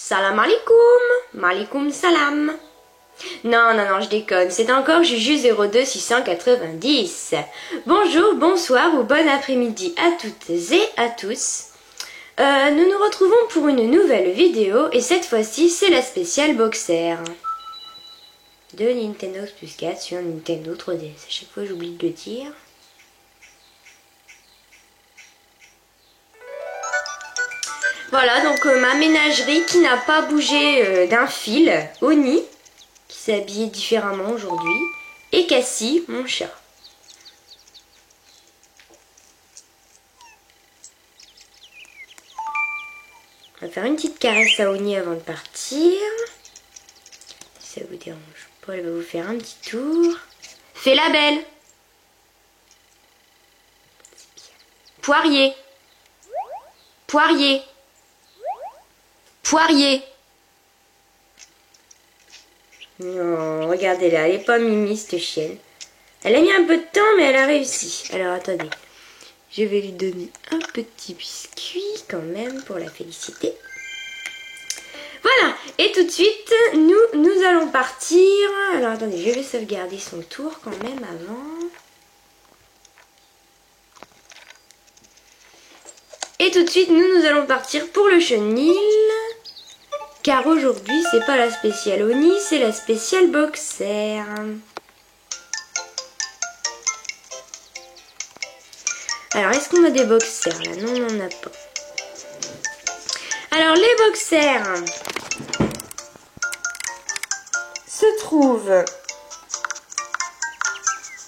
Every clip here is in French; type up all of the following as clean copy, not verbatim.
Salam alaikum, malikum salam. Non, non, non, je déconne, c'est encore Juju02690. Bonjour, bonsoir ou bon après-midi à toutes et à tous. Nous nous retrouvons pour une nouvelle vidéo et cette fois-ci c'est la spéciale Boxer de Nintendo Plus 4 sur Nintendo 3DS. À chaque fois j'oublie de le dire. Voilà, donc ma ménagerie qui n'a pas bougé d'un fil, Oni, qui s'est habillé différemment aujourd'hui, et Cassie, mon chat. On va faire une petite caresse à Oni avant de partir. Si ça vous dérange pas, elle va vous faire un petit tour. Fais la belle. Poirier. Poirier. Poirier. Non, regardez-la, elle est pas mimi cette chienne. Elle a mis un peu de temps mais elle a réussi. Alors attendez, je vais lui donner un petit biscuit quand même pour la féliciter. Voilà, et tout de suite, nous allons partir. Alors attendez, je vais sauvegarder son tour quand même avant. Et tout de suite, nous allons partir pour le chenil. Car aujourd'hui, c'est pas la spéciale Oni, c'est la spéciale Boxer. Alors, est-ce qu'on a des boxers là? Non, on n'en a pas. Alors, les boxers se trouvent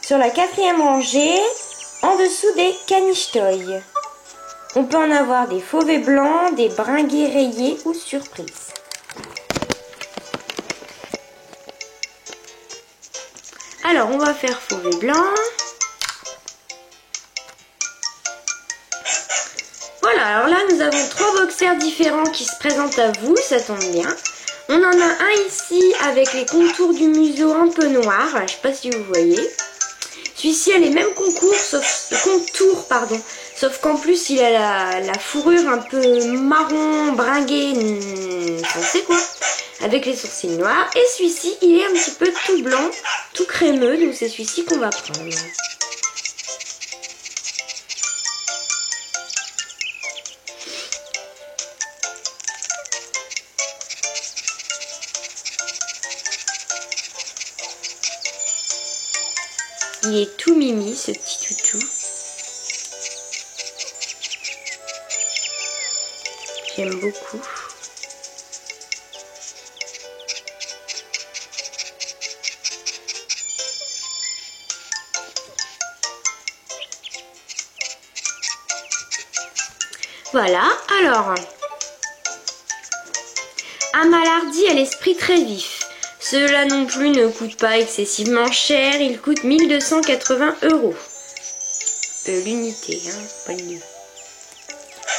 sur la 4e rangée, en dessous des caniches toy. On peut en avoir des fauvets blancs, des bringués rayés ou surprises. Alors, on va faire fauvet blanc. Voilà, alors là, nous avons 3 boxers différents qui se présentent à vous, ça tombe bien. On en a un ici avec les contours du museau un peu noirs, je ne sais pas si vous voyez. Celui-ci a les mêmes contours, sauf qu'en plus, il a la fourrure un peu marron, bringuée, foncé quoi. Avec les sourcils noirs. Et celui-ci, il est un petit peu tout blanc, tout crémeux. Donc c'est celui-ci qu'on va prendre. Il est tout mimi, ce petit toutou. J'aime beaucoup. Voilà, alors, un malardi à l'esprit très vif. Cela non plus ne coûte pas excessivement cher, il coûte 1280 €. L'unité, hein, pas le mieux.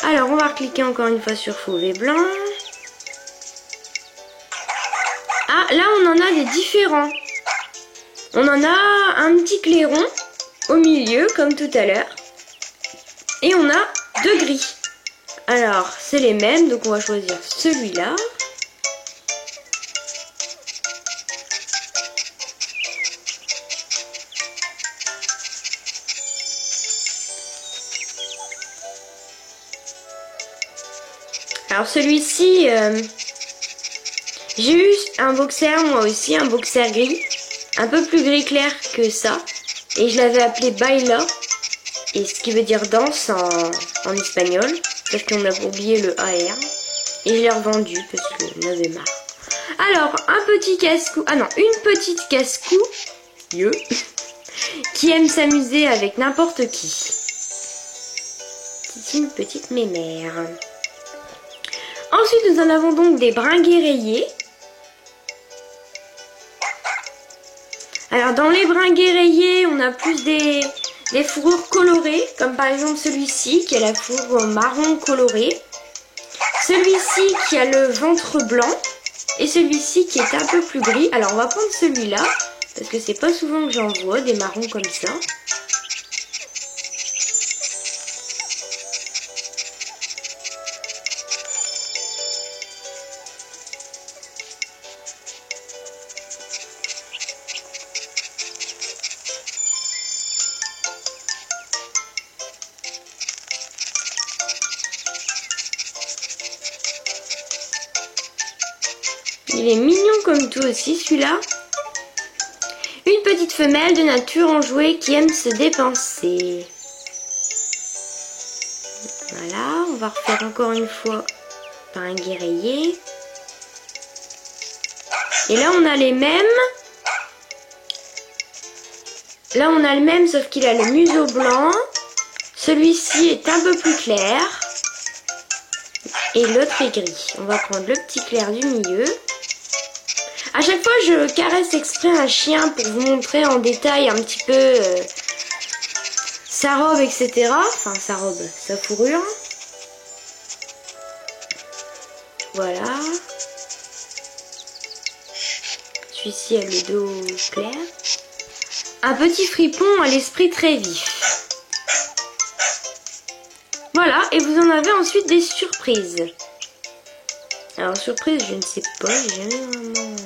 Alors, on va recliquer encore une fois sur fauvet blanc. Ah, là, on en a des différents. On en a un petit clairon au milieu, comme tout à l'heure. Et on a 2 gris. Alors, c'est les mêmes, donc on va choisir celui-là. Alors celui-ci, j'ai eu un boxer, moi aussi, un boxer gris, un peu plus gris clair que ça. Et je l'avais appelé Baila, et ce qui veut dire danse en espagnol. Parce qu'on a oublié le AR. Et je l'ai revendu parce que j'en avais marre. Alors, un petit casse-cou. Ah non, une petite casse-cou. Qui aime s'amuser avec n'importe qui. C'est une petite mémère. Ensuite, nous en avons donc des bringués rayés. Alors, dans les bringués rayés, on a plus des fourrures colorées, comme par exemple celui-ci qui a la fourrure marron colorée, celui-ci qui a le ventre blanc et celui-ci qui est un peu plus gris. Alors on va prendre celui-là parce que c'est pas souvent que j'en vois des marrons comme ça. Il est mignon comme tout aussi celui-là. Une petite femelle de nature enjouée qui aime se dépenser. Voilà, on va refaire encore une fois par un guerrier. Et là on a les mêmes. Là on a le même sauf qu'il a le museau blanc. Celui-ci est un peu plus clair. Et l'autre est gris. On va prendre le petit clair du milieu. À chaque fois je caresse exprès un chien pour vous montrer en détail un petit peu sa robe, etc. Enfin sa robe, sa fourrure. Voilà. Celui-ci a le dos clair. Un petit fripon à l'esprit très vif. Voilà, et vous en avez ensuite des surprises. Alors surprise, je ne sais pas, j'ai jamais vraiment...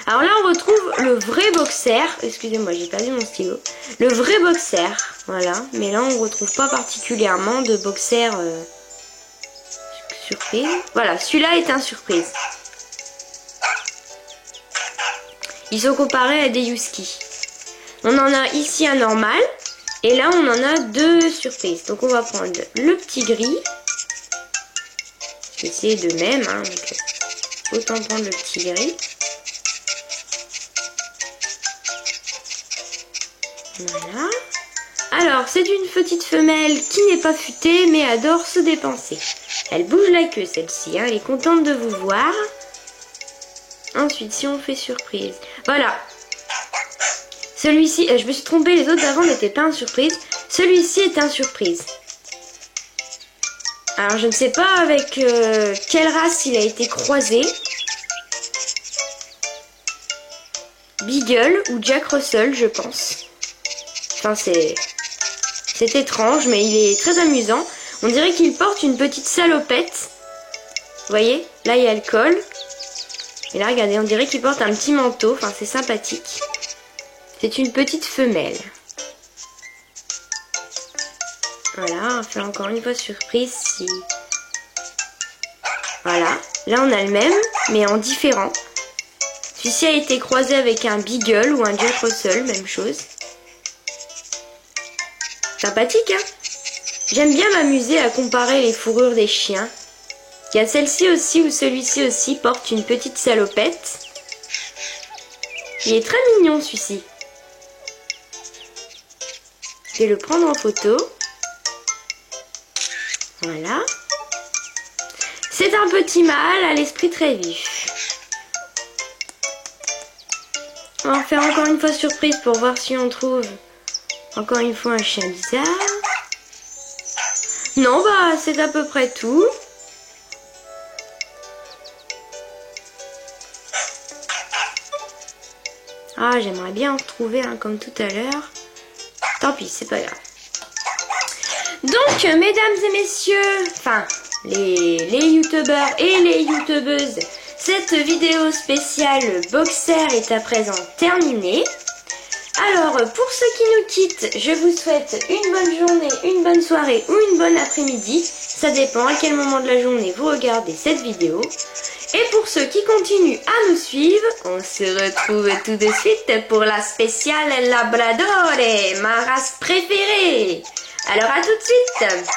Alors là on retrouve le vrai boxer. Excusez-moi, j'ai perdu mon stylo. Le vrai boxer, voilà. Mais là on ne retrouve pas particulièrement de boxer surprise. Voilà, celui-là est un surprise. Ils sont comparés à des Husky. On en a ici un normal. Et là on en a deux surprises. Donc on va prendre le petit gris. C'est de même, hein, donc autant prendre le petit gris. Voilà. Alors, c'est une petite femelle qui n'est pas futée, mais adore se dépenser. Elle bouge la queue, celle-ci, hein, elle est contente de vous voir. Ensuite, si on fait surprise. Voilà. Celui-ci, je me suis trompée, les autres d'avant n'étaient pas un surprise. Celui-ci est un surprise. Alors je ne sais pas avec quelle race il a été croisé. Beagle ou Jack Russell, je pense. Enfin c'est étrange, mais il est très amusant. On dirait qu'il porte une petite salopette. Vous voyez, là il y a le col. Et là regardez, on dirait qu'il porte un petit manteau. Enfin c'est sympathique. C'est une petite femelle. Voilà, on fait encore une fois surprise si... Voilà, là on a le même, mais en différent. Celui-ci a été croisé avec un Beagle ou un Jack Russell, même chose. Sympathique, hein? J'aime bien m'amuser à comparer les fourrures des chiens. Il y a celle-ci aussi ou celui-ci aussi porte une petite salopette. Il est très mignon celui-ci. Je vais le prendre en photo. Voilà. C'est un petit mâle à l'esprit très vif. On va en faire encore une fois surprise pour voir si on trouve encore une fois un chien bizarre. Non, bah c'est à peu près tout. Ah, j'aimerais bien en retrouver un comme tout à l'heure. Tant pis, c'est pas grave. Donc, mesdames et messieurs, enfin, les youtubeurs et les youtubeuses, cette vidéo spéciale boxer est à présent terminée. Alors, pour ceux qui nous quittent, je vous souhaite une bonne journée, une bonne soirée ou une bonne après-midi. Ça dépend à quel moment de la journée vous regardez cette vidéo. Et pour ceux qui continuent à nous suivre, on se retrouve tout de suite pour la spéciale Labrador, ma race préférée. Alors à tout de suite.